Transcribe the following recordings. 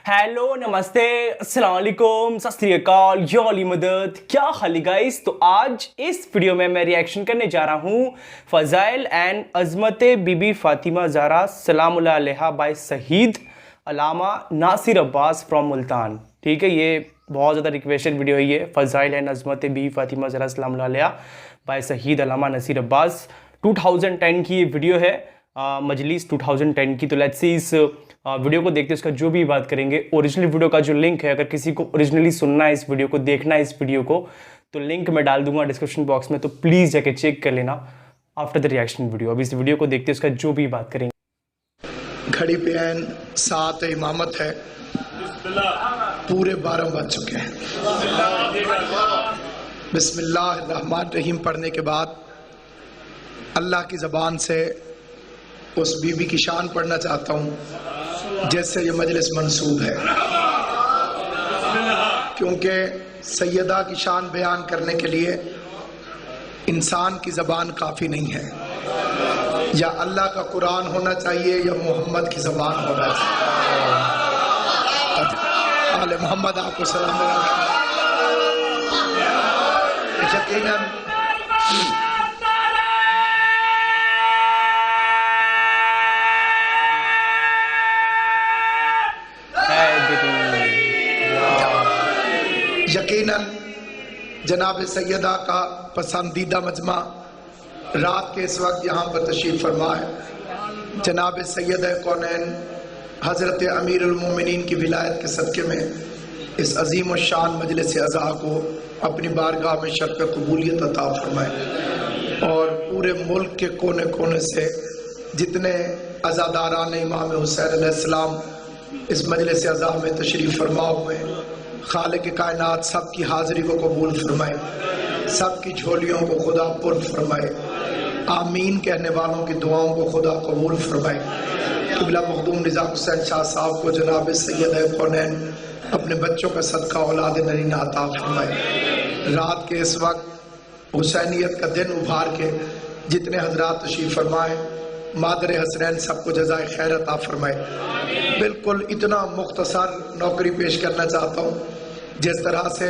Hello नमस्ते अस्सलाम वालेकुम सत श्री अकाल या अली मदद। क्या हाल है गाइस। तो आज इस वीडियो में मैं रिएक्शन करने जा रहा हूँ फजाइल एंड अजमत बीबी फातिमा ज़हरा सलामुल्लाह अलैहा बाय शहीद अल्लामा नासिर अब्बास फ्रॉम मुल्तान। ठीक है, ये बहुत ज़्यादा रिक्वेस्टेड वीडियो है ये, फजाइल एंड अजमत बीबी फातिमा ज़हरा सलामुल्लाह अलैहा बाय शहीद अल्लामा नासिर अब्बास। 2010 की ये वीडियो है, मजलिस 2010 की। तो लेट्स सी इस वीडियो को देखते हैं, उसका जो भी बात करेंगे। ओरिजिनल वीडियो का जो लिंक है, अगर किसी को ओरिजिनली सुनना है इस वीडियो को, देखना है इस वीडियो को, तो लिंक मैं डाल दूंगा डिस्क्रिप्शन बॉक्स में, तो प्लीज़ जाके चेक कर लेना आफ्टर द रिएक्शन वीडियो। अब इस वीडियो को देखते हैं, उसका जो भी बात करेंगे। घड़ी पे एन सात इमामत है, पूरे 12 बज चुके हैं। बिस्मिल्लाहिर्रहमानिर्रहीम पढ़ने के बाद अल्लाह की ज़बान से उस बीबी की शान पढ़ना चाहता हूँ जैसे ये मजलिस मंसूब है, क्योंकि सैयदा की शान बयान करने के लिए इंसान की ज़बान काफ़ी नहीं है। या अल्लाह का कुरान होना चाहिए या मोहम्मद की ज़बान होना चाहिए। आले मोहम्मद आपको सलाम। यकीनन यकीनन जनाब सैयदा का पसंदीदा मजमा रात के इस वक्त यहाँ पर तशरीफ फरमा है। जनाब सैयदा कौनैन हज़रत अमीरुल मोमिनीन की विलायत के सदक़े में इस अजीम व शान मजलिस अज़ा को अपनी बारगाह में शर्फ़ कबूलियत अता फरमाए, और पूरे मुल्क के कोने कोने से जितने अज़ादारान इमाम हुसैन अलैहिस्सलाम इस मजलिस अज़ा में तशरीफ़ फरमा हुए, खालिक कायनात सब की हाज़िरी को कबूल फरमाए, सब की झोलियों को खुदा पुर फरमाए, आमीन कहने वालों की दुआओं को खुदा कबूल फरमाए। क़िबला मखदूम निज़ाम हुसैन शाह साहब को जनाब सैयद कौनैन अपने बच्चों का सदका औलाद नरीना अता फरमाए। रात के इस वक्त हुसैनियत का दिन उभार के जितने हजरात तशरीफ़ फरमाए, मादर हसनैन सबको जज़ाए खैर अता फरमाए। बिल्कुल इतना मुख्तसर नौकरी पेश करना चाहता हूँ जिस तरह से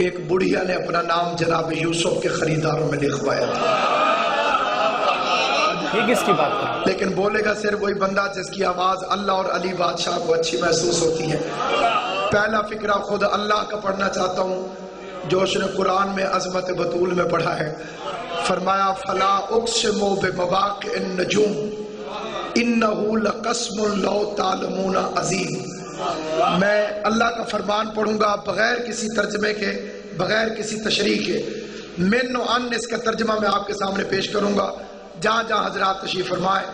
एक बुढ़िया ने अपना नाम जनाब यूसुफ के खरीदारों में लिखवाया था। ये किसकी बात कर? लेकिन बोलेगा सिर्फ वही बंदा जिसकी आवाज़ अल्लाह और अली बादशाह को अच्छी महसूस होती है। पहला फिक्रा खुद अल्लाह का पढ़ना चाहता हूँ जो उसने कुरान में अज़मत बतूल में पढ़ा है। फरमाया फला उक़्सिमु बिमवाक़िअन नजूम इन्नहु लक़स्मुन लौ तालमून अज़ीम। मैं अल्लाह का फरमान पढ़ूंगा बगैर किसी तर्जमे के, बगैर किसी तशरीह के। मिन व अन इसका तर्जमा मैं आपके सामने पेश करूंगा जहाँ जहाँ हजरात तशरीफ़ फरमाए।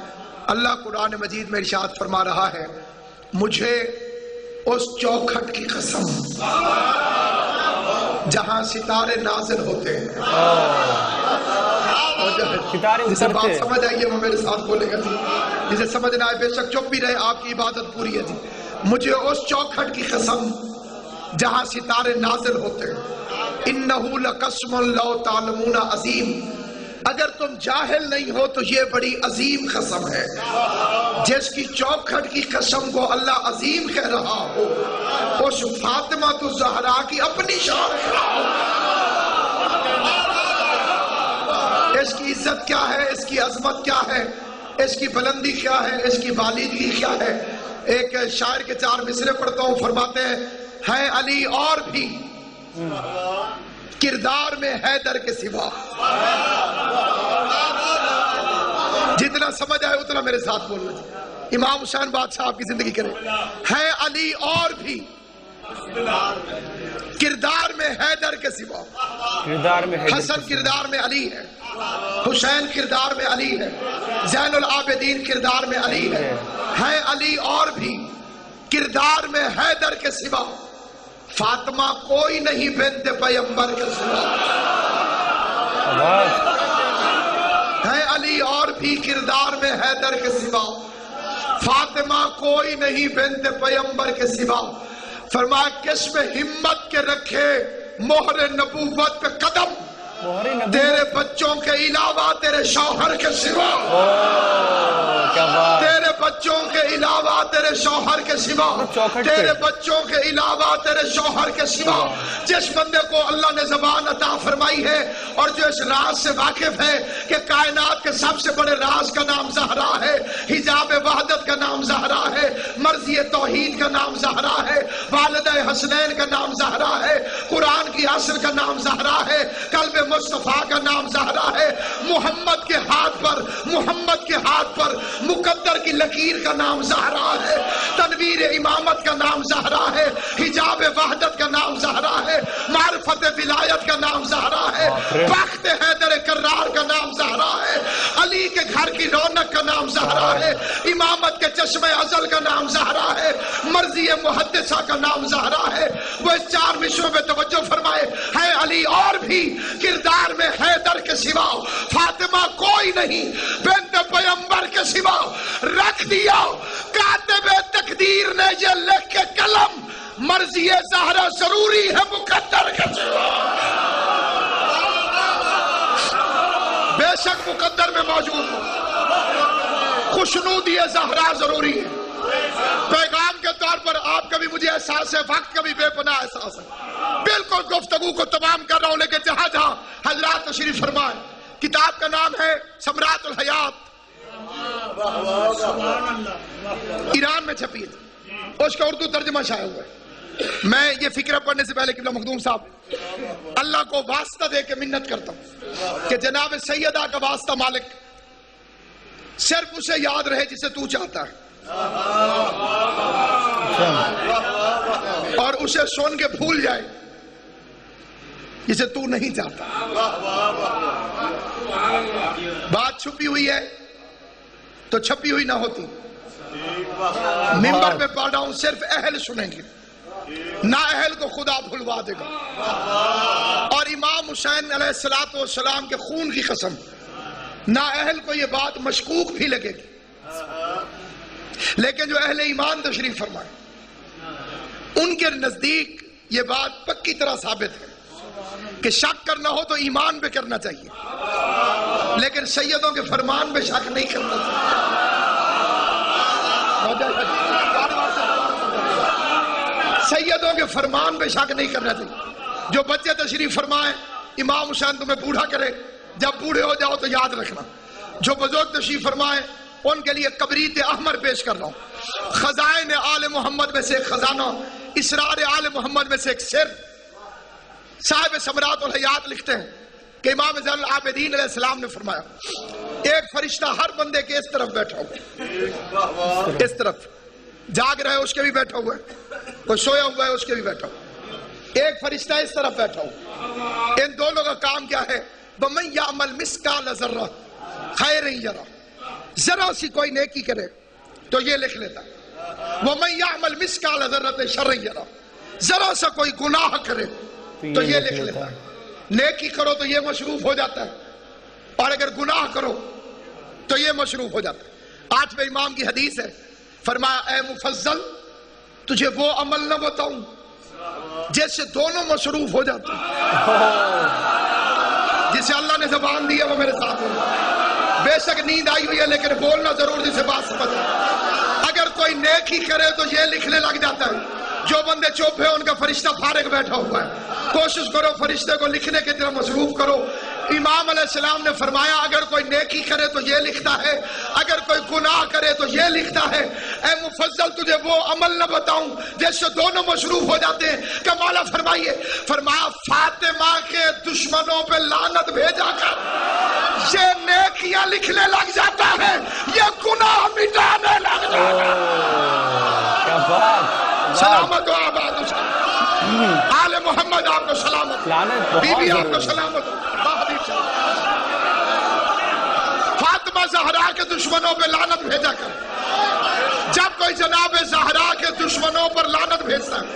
अल्लाह कुरान मजीद में इरशाद फरमा रहा है, मुझे उस चौखट की कसम जहाँ सितारे नाज़िल होते हैं। जिसे बात समझ आई है वो मेरे साथ बोलेगा जी, जिसे समझ ना आए बेशक चुप भी रहे, आपकी इबादत पूरी है जी। मुझे उस चौखट की कसम जहाँ सितारे नाज़िल होते हैं। इन्नहु लक़स्मुन लौ तालमून अज़ीम। अगर तुम जाहिल नहीं हो तो ये बड़ी अजीम कसम है। जिसकी चौखट की कसम को अल्लाह अजीम कह रहा हो, उस फातिमा तो ज़हरा की अपनी शान इसकी इज्जत क्या है, इसकी अजमत क्या है, इसकी बुलंदी क्या है, इसकी बालिदगी क्या है। एक शायर के 4 मिसरे पढ़ता हूँ, फरमाते हैं अली और भी किरदार में हैदर के सिवा। जितना समझ आए उतना मेरे साथ बोलना। इमाम हुसैन बादशाह आपकी जिंदगी करे। है अली और भी किरदार में हैदर के सिवा। किरदार में हसन किरदार में अली है, हुसैन किरदार में अली है, ज़ैनुल आबिदीन किरदार में अली है अली और भी किरदार में हैदर के सिवा। फातिमा कोई नहीं बिन्त पैगंबर के सिवा। है अली और भी किरदार में हैदर के सिवा। फातिमा कोई नहीं बिन्त पैगंबर के सिवा। फरमाया किस्म हिम्मत के रखे मोहरे नबूवत पे कदम, तेरे बच्चों के अलावा तेरे शौहर के सिवा। तेरे بچوں کے علاوہ تیرے شوہر کے سوا، تیرے بچوں کے علاوہ تیرے شوہر کے سوا جس بندے کو اللہ نے زبان عطا فرمائی ہے اور جو اس راز سے واقف ہے کہ کائنات کے سب سے بڑے راز کا نام زہرا ہے، حجاب وحدت کا نام زہرا ہے، مرضی توحید کا نام زہرا ہے، والدہ حسنین کا نام زہرا ہے، قرآن کی اصل کا نام زہرا ہے، قلب مصطفیٰ کا نام زہرا ہے، محمد کے ہاتھ پر مقدر کی لکیر کا نام زہرا ہے، تنویر امامت کا نام زہرا ہے، حجاب وحدت کا نام زہرا ہے، معرفت ولایت کا نام زہرا ہے، بخت حیدر کرار کا نام زہرا ہے، علی کے گھر کی رونق کا نام زہرا ہے، امامت کے چشم ازل کا نام زہرا ہے، مرضی محدثہ کا نام زہرا ہے۔ وہ اس چار مصروں میں توجہ فرمائے، ہے علی اور بھی کردار میں حیدر کے سوا فاطمہ کوئی نہیں، بنت پیغمبر کے سوا رکھ دیا کاتب تقدیر نے یہ لکھ کے قلم، مرضی زہرا ضروری ہے مقدر کے سوا، بے شک مقدر میں موجود ہو، خوشنودی زہرا ضروری ہے۔ پیغام کے طور پر آپ کا بھی مجھے احساس ہے، وقت کا بھی بے پناہ احساس ہے، بالکل گفتگو کو تمام کر رہا ہوں، لیکن جہاں جہاں حضرات تشریف فرمائے، کتاب کا نام ہے ثمرات الحیات، ایران میں چھپی ہے، اس کا اردو ترجمہ شائع ہوا ہے۔ میں یہ فکرہ پڑھنے سے پہلے قبلہ مخدوم صاحب اللہ کو واسطہ دے کے منت کرتا ہوں کہ جناب سیدہ کا واسطہ مالک صرف اسے یاد رہے جسے تو چاہتا ہے، اور اسے سن کے بھول جائے جسے تو نہیں چاہتا۔ بات چھپی ہوئی ہے تو چھپی ہوئی نہ ہوتی، منبر پہ پڑھ رہا ہوں، صرف اہل سنیں گے، نہ اہل کو خدا بھلوا دے گا، اور امام حسین علیہ السلام کے خون کی قسم، نہ اہل کو یہ بات مشکوک بھی لگے گی، لیکن جو اہل ایمان تشریف فرمائے ان کے نزدیک یہ بات پکی طرح ثابت ہے کہ شک کرنا ہو تو ایمان پہ کرنا چاہیے، لیکن سیدوں کے فرمان پہ شک نہیں کرنا چاہیے۔ سیدوں کے فرمان پہ شک نہیں کرنا چاہیے۔ جو بچے تشریف فرمائے، امام حسین تمہیں بوڑھا کرے، جب بوڑھے ہو جاؤ تو یاد رکھنا۔ جو بزرگ تشریف فرمائے ان کے لیے کبریت احمر پیش کر رہا ہوں، خزائن آل محمد میں سے ایک خزانہ، اسرار آل محمد میں سے ایک سر۔ صاحب ثمرات الحیات لکھتے ہیں کہ امام زین العابدین علیہ السلام نے فرمایا، ایک فرشتہ ہر بندے کے اس طرف بیٹھا ہوا، اس طرف جاگ رہے اس کے بھی بیٹھا ہوا ہے، کوئی سویا ہوا ہے اس کے بھی بیٹھا ہوا، ایک فرشتہ اس طرف بیٹھا ہوا۔ ان دونوں کا کام کیا ہے؟ وَمَن يَعْمَلْ مِثْقَالَ ذَرَّةٍ خَيْرًا يَرَهُ، ذرا سی کوئی نیکی کرے تو یہ لکھ لیتا ہے، وَمَن يَعْمَلْ مِثْقَالَ ذَرَّةٍ شَرًّا يَرَهُ، ذرا سا کوئی گناہ کرے تو یہ لکھ لیتا ہے۔ نیکی کرو تو یہ مصروف ہو جاتا ہے، اور اگر گناہ کرو تو یہ مصروف ہو جاتا ہے۔ 8ویں امام کی حدیث ہے، فرمایا اے مفضل تجھے وہ عمل نہ بتاؤں جیسے دونوں مصروف ہو جاتے ہیں۔ جسے اللہ نے زبان دی ہے وہ میرے ساتھ ہو، بے شک نیند آئی ہوئی ہے لیکن بولنا ضرور جسے بات سمجھ۔ اگر کوئی نیکی کرے تو یہ لکھنے لگ جاتا ہے، جو بندے چپ ہیں ان کا فرشتہ فارغ بیٹھا ہوا ہے، کوشش کرو فرشتے کو لکھنے کی طرف مصروف کرو۔ امام علیہ السلام نے فرمایا اگر کوئی نیکی کرے تو یہ لکھتا ہے، اگر کوئی گناہ کرے تو یہ لکھتا ہے۔ اے مفضل تجھے وہ عمل نہ بتاؤں جس سے دونوں مصروف ہو جاتے ہیں؟ کہ مولا فرمائیے، فرمایا فاطمہ کے دشمنوں پہ لعنت بھیجا کر یہ نیکیاں لکھنے لگ جاتا ہے، یہ گناہ مٹانے لگ جاتا ہے۔ کیا بات، سلامت ہو آباد آل محمد، آپ کو سلامت، بی بی آپ کو سلامت، فاطمہ زہرا کے دشمنوں پہ لعنت بھیجا کر۔ جب کوئی جناب زہرا کے دشمنوں پر لعنت بھیجتا ہے،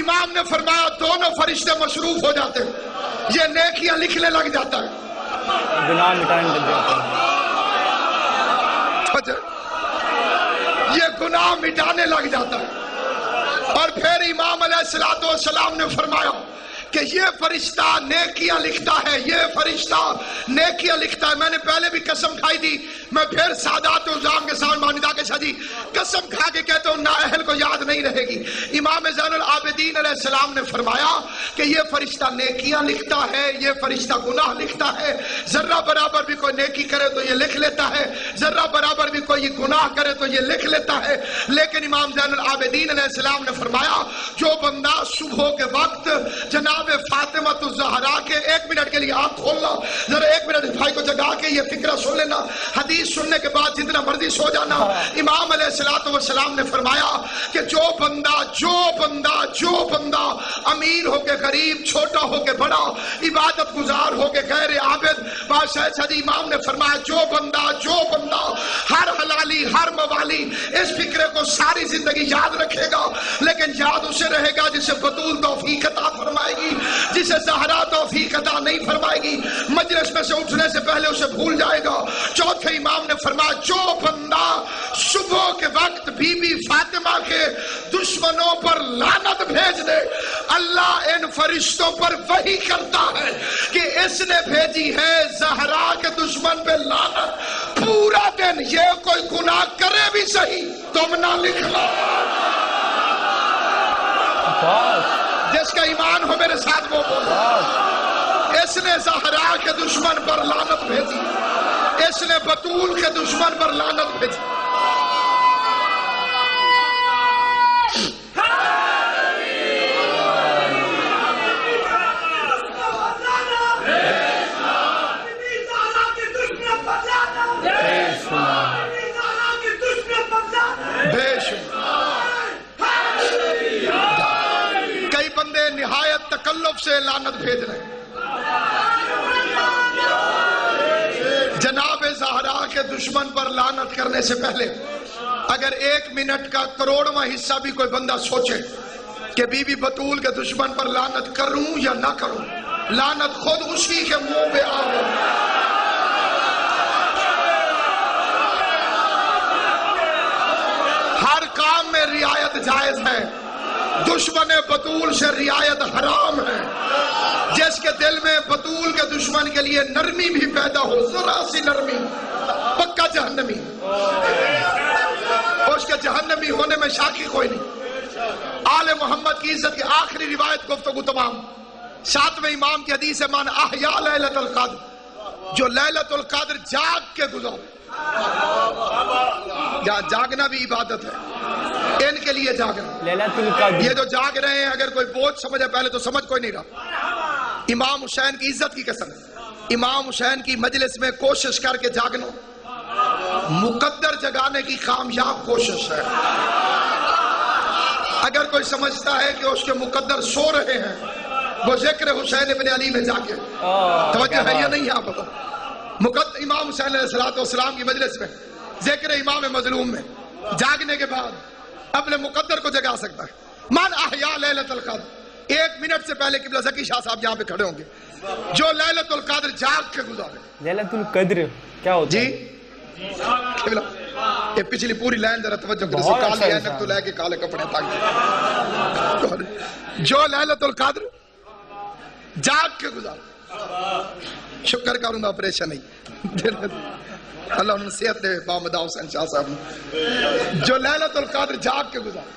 امام نے فرمایا دونوں فرشتے مصروف ہو جاتے ہیں، یہ نیکیاں لکھنے لگ جاتا ہے، گناہ مٹانے لگ جاتا ہے، یہ گناہ مٹانے لگ جاتا ہے۔ اور پھر امام علیہ السلام نے فرمایا کہ یہ فرشتہ نیکیاں لکھتا ہے، یہ فرشتہ نیکیاں لکھتا ہے۔ میں نے پہلے بھی قسم کھائی تھی میں پھر سادات الزام کے سامنے مانیدہ کے شاہ جی قسم کھا کے کہتا ہوں نااہل کو یاد نہیں رہے گی. امام زین العابدین علیہ السلام نے فرمایا کہ یہ فرشتہ نیکیاں لکھتا ہے, یہ فرشتہ گناہ لکھتا ہے, ذرہ برابر بھی کوئی نیکی کرے تو یہ لکھ لیتا ہے, ذرہ برابر بھی کوئی گناہ کرے تو یہ لکھ لیتا ہے. لیکن امام زین العابدین علیہ السلام نے فرمایا جو بندہ صبح کے وقت جناب فاطمہ الزہرا کے, ایک منٹ کے لیے آپ کھولنا ذرا, ایک منٹ بھائی کو جگا کے یہ فکرہ سن لینا, حدیث سننے کے بعد جتنا مرضی سو جانا. امام علیہ السلام نے فرمایا کہ جو بندہ امیر ہو کے غریب, چھوٹا ہو کے بڑا, عبادت گزار ہو کے غیر عابد, بادشاہ صدی امام نے فرمایا جو بندہ ہر حلالی ہر موالی اس فکرے کو ساری زندگی یاد رکھے گا, لیکن یاد اسے رہے گا جسے بطول توفیق عطا فرمائے گی, جسے زہرا توفیق عطا نہیں فرمائے گی, مجلس میں سے اٹھنے سے پہلے اسے بھول جائے گا. چوتھے امام نے فرمایا جو بندہ صبح کے وقت بی بی فاطمہ کے دشمنوں پر لعنت بھیج دے, اللہ ان فرشتوں پر وحی کرتا ہے کہ اس نے بھیجی ہے زہرا کے دشمن پہ لعنت. پورا دن یہ کوئی گناہ کرے بھی صحیح تم نہ لکھنا. جس کا ایمان ہو میرے ساتھ وہ بولو, اس نے زہرا کے دشمن پر لعنت بھیجی, اس نے بطول کے دشمن پر لعنت بھیجی. کئی بندے نہایت تکلف سے لعنت بھیج رہے ہیں. جناب زہرا کے دشمن پر لعنت کرنے سے پہلے اگر 1 منٹ کا کروڑواں حصہ بھی کوئی بندہ سوچے کہ بی بی بطول کے دشمن پر لعنت کروں یا نہ کروں, لعنت خود اسی کے منہ پہ آ گئی. ہر کام میں رعایت جائز ہے, دشمن بطول سے رعایت حرام ہے. جس کے دل میں بطول کے دشمن کے لیے نرمی بھی پیدا ہو, ذرا سی نرمی, پکا جہنمی. اس کے جہنمی ہونے میں شاکی کوئی نہیں. آل محمد کی عزت کی آخری روایت گفتگو تمام. 7ویں امام کی حدیث ہے من احیا لیلۃ القدر, جو لیلۃ القدر جاگ کے گزارے. جاگنا بھی عبادت ہے, ان کے لیے جاگنا لیلۃ القدر. یہ جو جاگ رہے ہیں اگر کوئی بوجھ سمجھے, پہلے تو سمجھ کوئی نہیں رہا. امام حسین کی عزت کی قسم, امام حسین کی مجلس میں کوشش کر کے جاگنا مقدر جگانے کی کامیاب کوشش ہے. اگر کوئی سمجھتا ہے کہ اس کے مقدر سو رہے ہیں, وہ ذکر حسین ابن علی میں جاگے. توجہ ہے یا نہیں آپ بتا. مقدر امام حسین علیہ السلام کی مجلس میں ذکر امام مظلوم میں جاگنے کے بعد اپنے مقدر کو جگا سکتا ہے. من احیا لیلۃ القدر, 1 منٹ سے پہلے قبلہ ذکی شاہ صاحب یہاں پہ کھڑے ہوں گے, جو لیلۃ القدر جاگ کے گزارے. لیلۃ القدر کیا ہوتا ہے جی؟ قبلہ یہ پچھلی پوری لائن ذرا توجہ کرو, کالی اینک تو لے کے کالے کپڑے تاکہ جو لیلۃ القدر جاگ کے گزارے. شکر کروں گا آپریشن نہیں, اللہ انہوں نے صحت دے بامدہ حسین شاہ صاحب نے. جو لیلۃ القدر جاگ کے گزارے,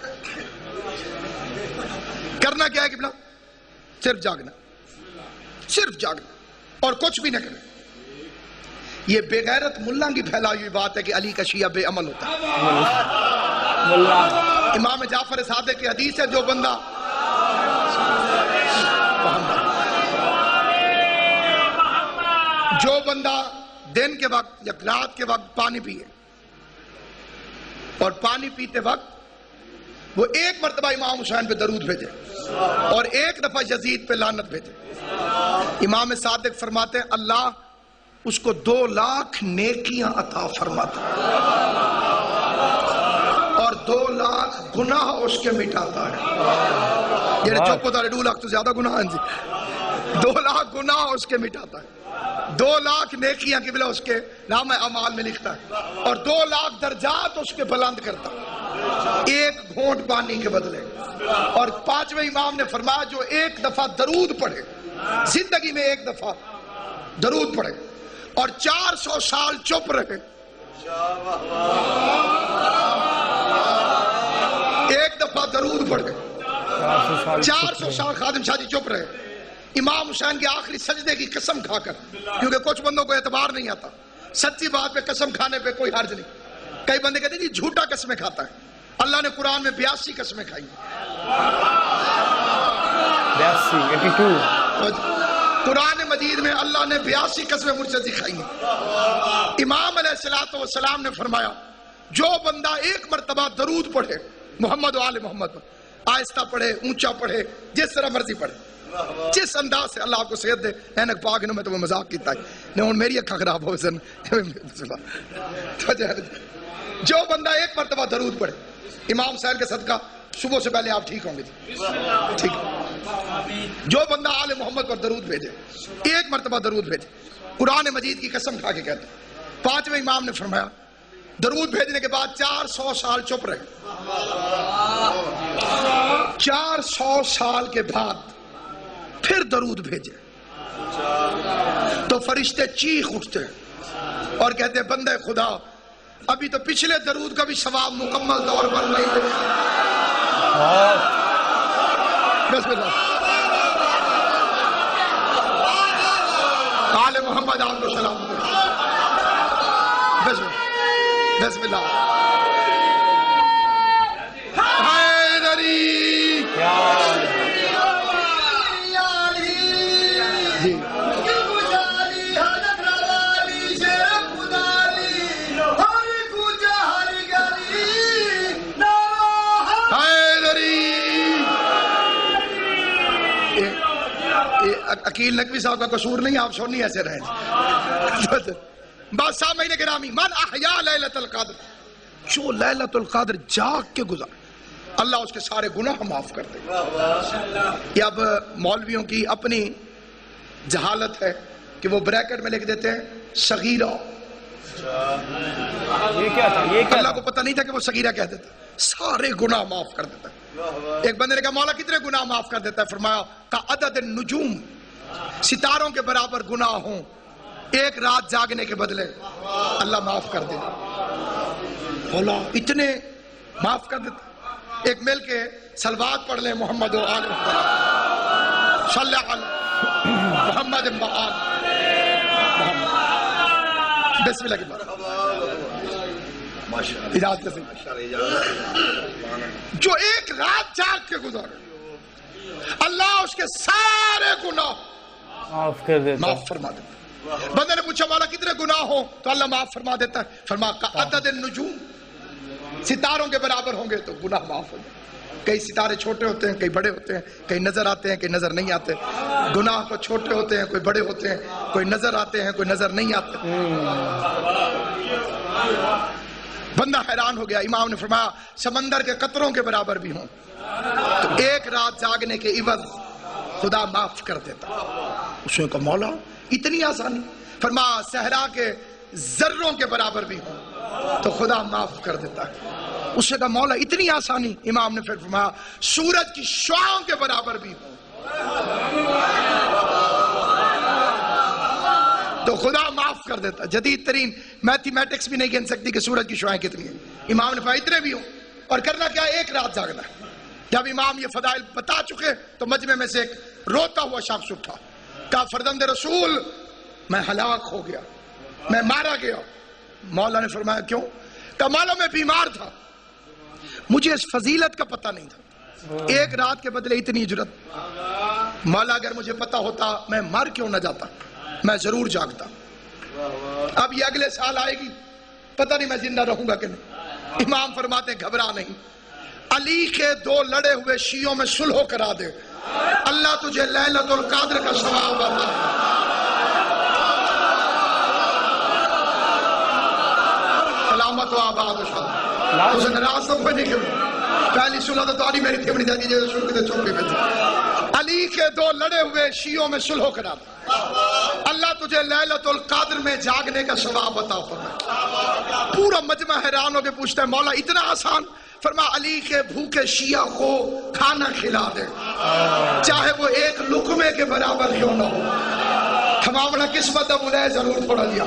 کرنا کیا ہے قبلہ؟ صرف جاگنا, صرف جاگنا اور کچھ بھی نہ کرنا. یہ بے غیرت ملہ کی پھیلائی ہوئی بات ہے کہ علی کا شیعہ بے عمل ہوتا ہے. امام جعفر صادق کی حدیث ہے جو بندہ دن کے وقت یا رات کے وقت پانی پیے اور پانی پیتے وقت وہ 1 مرتبہ امام حسین پہ درود بھیجے اور 1 دفعہ یزید پہ لعنت بھیجے, امام صادق فرماتے ہیں اللہ اس کو 2 لاکھ نیکیاں عطا فرماتا اور 2 لاکھ گناہ اس کے مٹاتا ہے. یہ چوپ ہوتا ہے 2 لاکھ تو زیادہ گناہ ہیں جی, 2 لاکھ گناہ اس کے مٹاتا ہے, 2 لاکھ نیکیاں قبلہ اس کے نام اعمال میں لکھتا ہے اور 2 لاکھ درجات اس کے بلند کرتا ہے 1 گھونٹ پانی کے بدلے. اور 5ویں امام نے فرمایا جو 1 دفعہ درود پڑھے, زندگی میں 1 دفعہ درود پڑھے اور 400 سال چپ رہے, ایک دفعہ درود پڑھ گئے, 400 سال خادم شاہ جی چپ رہے. امام حسین کے آخری سجدے کی قسم کھا کر, کیونکہ کچھ بندوں کو اعتبار نہیں آتا, سچی بات پہ قسم کھانے پہ کوئی حرج نہیں. کئی بندے کہتے ہیں جی جھوٹا قسمیں کھاتا ہے. اللہ نے قرآن میں 82 قسمیں کھائی. 82 قرآن مجید میں اللہ نے 82 قسمیں مجھ سے دکھائی ہیں. امام علیہ السلام نے فرمایا جو بندہ ایک مرتبہ درود پڑھے محمد و آل محمد پر, آہستہ پڑھے, اونچا پڑھے, جس طرح مرضی پڑھے, جس انداز سے, اللہ آپ کو صحت دے. اینک پاک نے میں تو مذاق کیتا ہے نہیں, میری اکھا خراب ہو سن. جو بندہ ایک مرتبہ درود پڑھے امام حسین کے صدقہ صبح سے پہلے آپ ٹھیک ہوں گے. ٹھیک. جو بندہ آل محمد پر درود بھیجے, ایک مرتبہ درود بھیجے, قرآن مجید کی قسم کھا کے کہتے ہیں. 5ویں امام نے فرمایا درود بھیجنے کے بعد 400 سال چپ رہے. 400 سال کے بعد پھر درود بھیجے تو فرشتے چیخ اٹھتے اور کہتے بندے خدا ابھی تو پچھلے درود کا بھی ثواب مکمل طور پر نہیں دے. بسم اللہ. آل محمد آپ کو سلام. بسم اللہ. حیدری جی عقیل نقوی صاحب کا قصور نہیں, آپ سنی ایسے رہے. بات سامعین گرامی, من احیا لیلۃ القدر, جو لیلۃ القدر جاگ کے گزار اللہ اس کے سارے گناہ معاف کر دے. یہ اب مولویوں کی اپنی جہالت ہے کہ وہ بریکٹ میں لکھ دیتے ہیں صغیرہ. یہ کیا تھا, یہ کیا اللہ کو پتہ نہیں تھا کہ وہ صغیرہ کہہ دیتا, سارے گناہ معاف کر دیتا ہے. ایک بندے نے کہا مولا کتنے گناہ معاف کر دیتا ہے؟ فرمایا کا عدد النجوم, ستاروں کے برابر گناہ ہوں ایک رات جاگنے کے بدلے اللہ معاف کر دے. مولا اتنے معاف کر دیتا. ایک مل کے صلوات پڑھ لیں محمد و آل محمد صلی اللہ علیہ محمد و آل محمد. بسم اللہ کی بات. اجازت سے جو ایک رات جاگ کے گزارے اللہ اس کے سارے گناہ معاف کر دیتا, معاف فرما دیتا. بندے نے پوچھا مولا کتنے گناہ ہوں تو اللہ معاف فرما دیتا ہے. فرما کا عدد النجوم, ستاروں کے برابر ہوں گے تو گناہ معاف ہو جائے. کئی ستارے چھوٹے ہوتے ہیں, کئی بڑے ہوتے ہیں, کئی نظر آتے ہیں, کئی نظر نہیں آتے. گناہ کو چھوٹے ہوتے ہیں, کوئی بڑے ہوتے ہیں, کوئی نظر آتے ہیں, کوئی نظر نہیں آتے. بندہ حیران ہو گیا. امام نے فرمایا سمندر کے قطروں کے برابر بھی ہوں تو ایک رات جاگنے کے عوض خدا معاف کر دیتا. اس نے کہا مولا اتنی آسانی؟ فرمایا صحرا کے ذروں کے برابر بھی ہوں تو خدا معاف کر دیتا ہے. اس نے کہا مولا اتنی آسانی؟ امام نے پھر فرمایا سورج کی شعاعوں کے برابر بھی ہوں تو خدا معاف کر دیتا. جدید ترین میتھمیٹکس بھی نہیں گن سکتی کہ سورج کی شعاعیں کتنی ہیں. امام نے فرمایا اتنے بھی ہوں. اور کرنا کیا؟ ایک رات جاگنا ہے. جب امام یہ فضائل بتا چکے تو مجمع میں سے ایک روتا ہوا شخص اٹھا, کہا فرزند رسول میں ہلاک ہو گیا, میں مارا گیا. مولا نے فرمایا کیوں؟ کہا مولا میں بیمار تھا, مجھے اس فضیلت کا پتہ نہیں تھا, ایک رات کے بدلے اتنی اجرت. مولا اگر مجھے پتہ ہوتا میں مر کیوں نہ جاتا, میں ضرور جاگتا. اب یہ اگلے سال آئے گی, پتہ نہیں میں زندہ رہوں گا کہ نہیں. امام فرماتے گھبرا نہیں, علی کے 2 لڑے ہوئے شیعوں میں صلح کرا دے, اللہ تجھے لیلۃ القدر کا ثواب عطا. سلامت و آباد و شاد. تجھے نراز تو کوئی نہیں کیوں, پہلی صلح تو تاری میری تھی, بڑی جاتی جیسے شروع کی چوکی پہ تھی. علی کے 2 لڑے ہوئے شیعوں میں صلح کرا دے, اللہ تجھے لیلۃ القدر میں جاگنے کا ثواب عطا فرمائے. پورا مجمع حیران ہو کے پوچھتا ہے مولا اتنا آسان؟ فرما علی کے بھوکے شیعہ کو کھانا کھلا دے, چاہے وہ ایک لقمے کے برابر کیوں نہ ہو. हमारा किस्मत बुलाए जरूर पड़ लिया।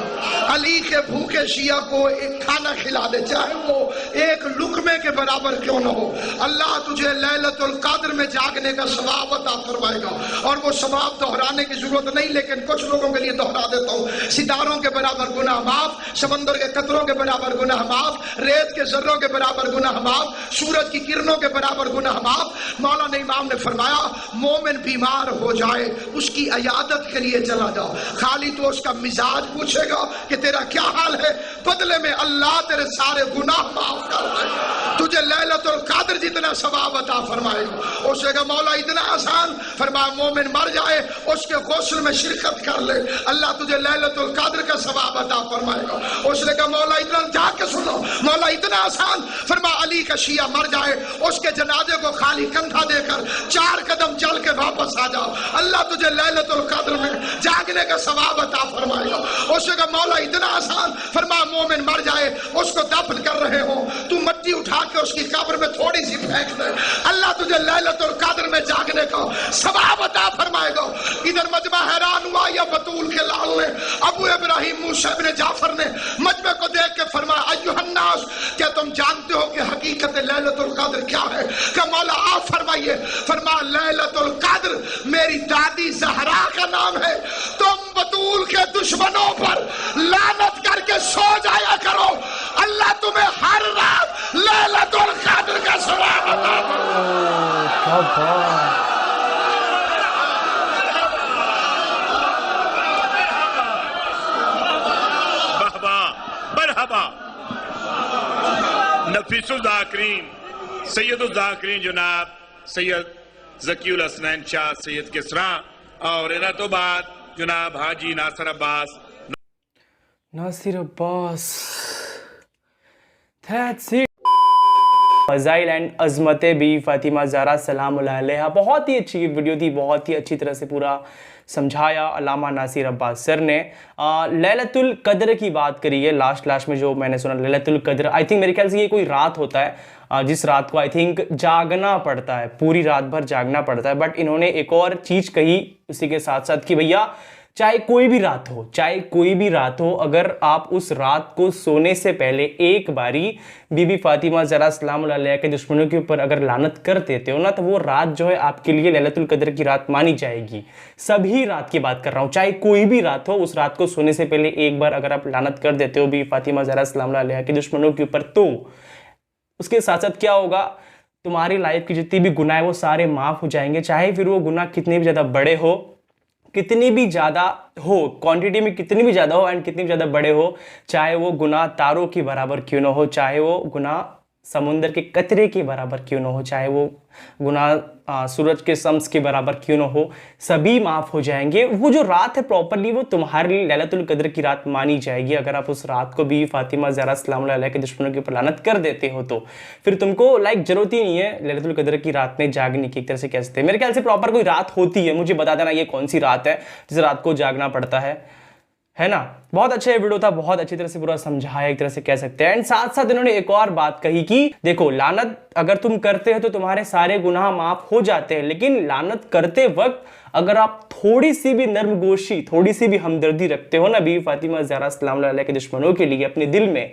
अली के भूखे शिया को एक खाना खिला दे, चाहे वो एक लुकमे के बराबर क्यों ना हो। अल्लाह तुझे लैलतुल कद्र में जागने का सवाब अता फरमाएगा। और वो सवाब दोहराने की जरूरत नहीं, लेकिन कुछ लोगों के लिए दोहरा देता हूँ। सितारों के बराबर गुनाह माफ, समंदर के कतरों के बराबर गुनाह माफ, रेत के जर्रों के बराबर गुनाह माफ, सूरज की किरणों के बराबर गुनाह माफ। मौलाना इमाम ने फरमाया, मोमिन बीमार हो जाए उसकी इयादत के लिए चला जाओ, खाली तो उसका मिजाज पूछेगा कि तेरा क्या हाल है, बदले में अल्लाह तेरे सारे गुनाह माफ कर देगा, तुझे लैलतुल कद्र जितना सवाब अता फरमाएगा। उसने कहा मौला इतना आसान, फरमाया मोमिन मर जाए उसके गुस्ल में शिरकत कर ले, अल्लाह तुझे लैलतुल कद्र का सवाब अता फरमाएगा। उसने कहा मौला इतना, जाके सुनो मौला इतना आसान, फरमाया अली का शिया मर जाए उसके जनाजे को खाली कंधा देकर 4 कदम चल के वापस आ जाओ, अल्लाह तुझे लैलतुल कद्र में जागने का सवाब अता फरमाएगा। उसने कहा मौला इतना आसान, फरमाया मोमिन मर जाए उसको दफन कर रहे हो, तू मट्टी उठा के उसकी कब्र में थोड़ी सी फेंक दे, अल्लाह तुझे लैलतुल कद्र में जागने का सवाब अता फरमाएगा। इधर मजमा हैरान हुआ, या बतूल के लाल ने, अबू इब्राहिम मूसा इब्न जाफर ने मजमे को देख के फरमाया अय्युहन्नास, क्या तुम जानते हो कि हकीकत लैलतुल कद्र क्या है? क्या मौला आप फरमाइए। फरमाया लैलतुल कद्र मेरी दादी ज़हरा का नाम है, तुम बतूल के दुश्मनों पर लानत करके सो जाया करो, अल्लाह तुम्हें हर रात लैलतुल कद्र का सवाब अता फरमाएगा। नफीसुल ज़ाकिरीन, सैयदुल ज़ाकिरीन जनाब सैयद ज़कीउल हसनैन शाह सैयद किसरा और इन्हें तो बाद जनाब हाजी नासिर अब्बास। That's it. फज़ाइल एंड अज़मत बीवी फ़ातिमा ज़हरा सलाम अलैहा, बहुत ही अच्छी वीडियो थी, बहुत ही अच्छी तरह से पूरा समझाया अल्लामा नासिर अब्बास सर ने। लैलतुल कद्र की बात करी है लास्ट में, जो मैंने सुना लैलतुल कद्र, आई थिंक मेरे ख्याल से ये कोई रात होता है जिस रात को आई थिंक जागना पड़ता है, पूरी रात भर जागना पड़ता है। बट इन्होंने एक और चीज़ कही उसी के साथ साथ कि भैया चाहे कोई भी रात हो, अगर आप उस रात को सोने से पहले एक बारी बीबी फ़ातिमा ज़हरा सलाम अलैहा के दुश्मनों के ऊपर अगर लानत कर देते हो ना, तो वो रात जो है आपके लिए लैलतुल कद्र की रात मानी जाएगी। सभी रात की बात कर रहा हूँ, चाहे कोई भी रात हो, उस रात को सोने से पहले एक बार अगर आप लानत कर देते हो बीबी फ़ातिमा ज़हरा सलाम अलैहा के दुश्मनों के ऊपर, तो उसके साथ साथ क्या होगा, तुम्हारी लाइफ की जितनी भी गुनाह है वो सारे माफ़ हो जाएंगे, चाहे फिर वो गुनाह कितने भी ज़्यादा बड़े हो, कितनी भी ज़्यादा हो, क्वांटिटी में कितनी भी ज़्यादा हो एंड कितनी भी ज़्यादा बड़े हो, चाहे वो गुनाह तारों के बराबर क्यों ना हो, चाहे वो गुनाह समुंदर के कतरे के बराबर क्यों ना हो, चाहे वो गुनाह सूरज के शम्स के बराबर क्यों ना हो, सभी माफ़ हो जाएंगे। वो जो रात है प्रॉपरली वो तुम्हारे लिए लैलतुल कद्र की रात मानी जाएगी। अगर आप उस रात को भी फ़ातिमा ज़हरा सलाम अलैहा के दुश्मनों के ऊपर लानत कर देते हो तो फिर तुमको ज़रूरत ही नहीं है लैलतुल कद्र की रात में जागने की, एक तरह से कह सकते हैं। मेरे ख्याल से प्रॉपर कोई रात होती है, मुझे बता देना ये कौन सी रात है जिस रात को जागना पड़ता है ना। बहुत अच्छा वीडियो था, बहुत अच्छी तरह से पूरा समझाया, एक तरह से कह सकते हैं। एंड साथ साथ इन्होंने एक और बात कही कि देखो लानत अगर तुम करते हो तो तुम्हारे सारे गुनाह माफ हो जाते हैं, लेकिन लानत करते वक्त अगर आप थोड़ी सी भी नर्मगोशी, थोड़ी सी भी हमदर्दी रखते हो ना बीवी फ़ातिमा ज़हरा सलाम अलैहा के दुश्मनों के लिए अपने दिल में,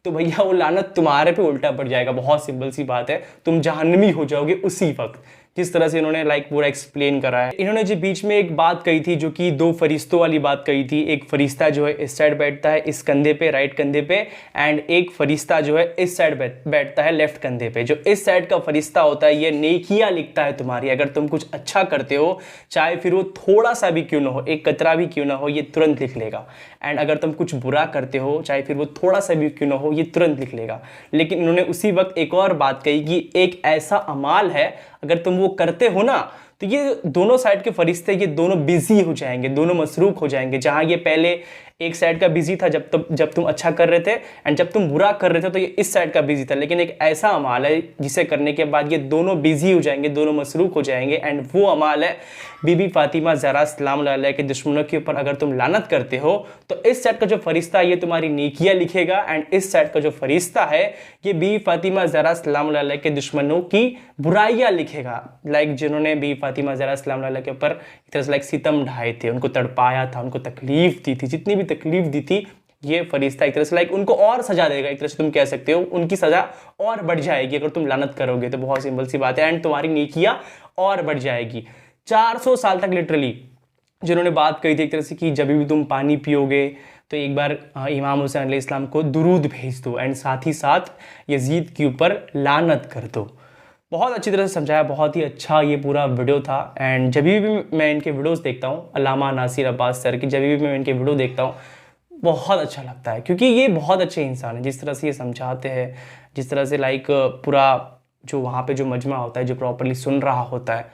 तो भैया वो लानत तुम्हारे पे उल्टा पड़ जाएगा। बहुत सिंपल सी बात है, तुम जहन्नमी हो जाओगे उसी वक्त। जिस तरह से इन्होंने पूरा एक्सप्लेन करा है। इन्होंने जो बीच में एक बात कही थी जो कि 2 फरिश्तों वाली बात कही थी, एक फरिश्ता जो है इस साइड बैठता है इस कंधे पे, राइट कंधे पे, एंड एक फरिश्ता जो है इस साइड बैठता है लेफ्ट कंधे पे। जो इस साइड का फरिश्ता होता है ये नेकियां लिखता है तुम्हारी, अगर तुम कुछ अच्छा करते हो चाहे फिर वो थोड़ा सा भी क्यों ना हो, एक कतरा भी क्यों ना हो, ये तुरंत लिख लेगा। एंड अगर तुम कुछ बुरा करते हो चाहे फिर वो थोड़ा सा भी क्यों ना हो, ये तुरंत लिख लेगा। लेकिन इन्होंने उसी वक्त एक और बात कही कि एक ऐसा अमाल है अगर तुम वो करते हो ना तो ये दोनों साइड के फरिश्ते ये दोनों बिजी हो जाएंगे, दोनों मसरूफ हो जाएंगे। जहां ये पहले एक साइड का बिजी था जब तुम अच्छा कर रहे थे, एंड जब तुम बुरा कर रहे थे तो ये इस साइड का बिजी था। लेकिन एक ऐसा अमाल है जिसे करने के बाद ये दोनों बिजी हो जाएंगे, दोनों मसरूफ हो जाएंगे, एंड वो अमाल है बीबी फातिमा ज़हरा सलाम अलैहा के दुश्मनों के ऊपर अगर तुम लानत करते हो तो इस साइड का जो फरिश्ता ये तुम्हारी नेकियां लिखेगा, एंड इस साइड का जो फरिश्ता है ये बीबी फातिमा ज़हरा सलाम अलैहा के दुश्मनों की बुराइयां लिखेगा। लाइक जिन्होंने बीबी फातिमा ज़हरा सलाम अलैहा के ऊपर एक तरह से लाइक सितम ढाए थे, उनको तड़पाया था, उनको तकलीफ दी थी, जितनी भी तकलीफ दी थी ये फरिश्ता एक तरह से लाइक उनको और सजा देगा। एक तरह से तुम कह सकते हो उनकी सजा और बढ़ जाएगी अगर तुम लानत करोगे तो। बहुत सिंपल सी बात है, एंड तुम्हारी नेकियां और बढ़ जाएगी। 400 साल तक लिटरली जिन्होंने बात कही थी एक तरह से कि जब भी तुम पानी पियोगे तो एक बार इमाम हुसैन अलैहिस्सलाम को दुरूद भेज दो, एंड साथ ही साथ यजीद के ऊपर लानत कर दो। बहुत अच्छी तरह से समझाया, बहुत ही अच्छा ये पूरा वीडियो था। एंड जब भी मैं इनके वीडियोस देखता हूँ, अल्लामा नासिर अब्बास सर की, जब भी मैं इनके वीडियो देखता हूँ बहुत अच्छा लगता है, क्योंकि ये बहुत अच्छे इंसान हैं। जिस तरह से ये समझाते हैं, जिस तरह से लाइक पूरा जो वहाँ पे जो मजमा होता है जो प्रॉपरली सुन रहा होता है,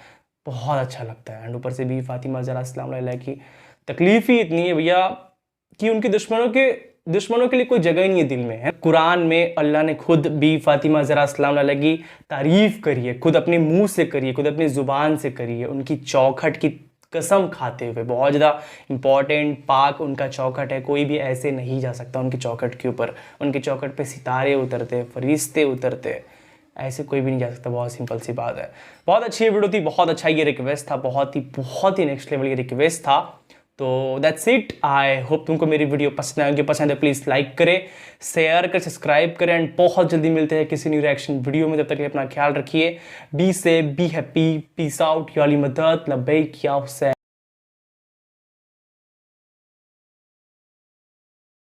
बहुत अच्छा लगता है। एंड ऊपर से बीबी फातिमा ज़हरा सलाम अलैहा की तकलीफ ही इतनी है भैया कि उनके दुश्मनों के लिए कोई जगह ही नहीं है दिल में, है। कुरान में अल्लाह ने खुद बीबी फातिमा ज़हरा सलाम अलैहा की तारीफ़ करी है, खुद अपने मुंह से करी है, खुद अपनी ज़ुबान से करी है, उनकी चौखट की कसम खाते हुए। बहुत ज़्यादा इंपॉर्टेंट पाक उनका चौखट है, कोई भी ऐसे नहीं जा सकता उनकी चौखट के ऊपर। उनकी चौखट पे सितारे उतरते, फरिश्ते उतरते, ऐसे कोई भी नहीं जा सकता। बहुत सिंपल सी बात है। बहुत अच्छी वीडियो थी, बहुत अच्छा ये रिक्वेस्ट था, बहुत ही नेक्स्ट लेवल ये रिक्वेस्ट था। तो दैट्स इट। आई होप तुमको मेरी वीडियो पसंद आएगी। पसंद है प्लीज़ लाइक करें, शेयर करें, सब्सक्राइब करें, एंड बहुत जल्दी मिलते हैं किसी न्यू रिएक्शन वीडियो में। जब तक अपना ख्याल रखिए, बी से बी हैप्पी, पीस आउट, या अली मदद, लब्बैक या हुसैन।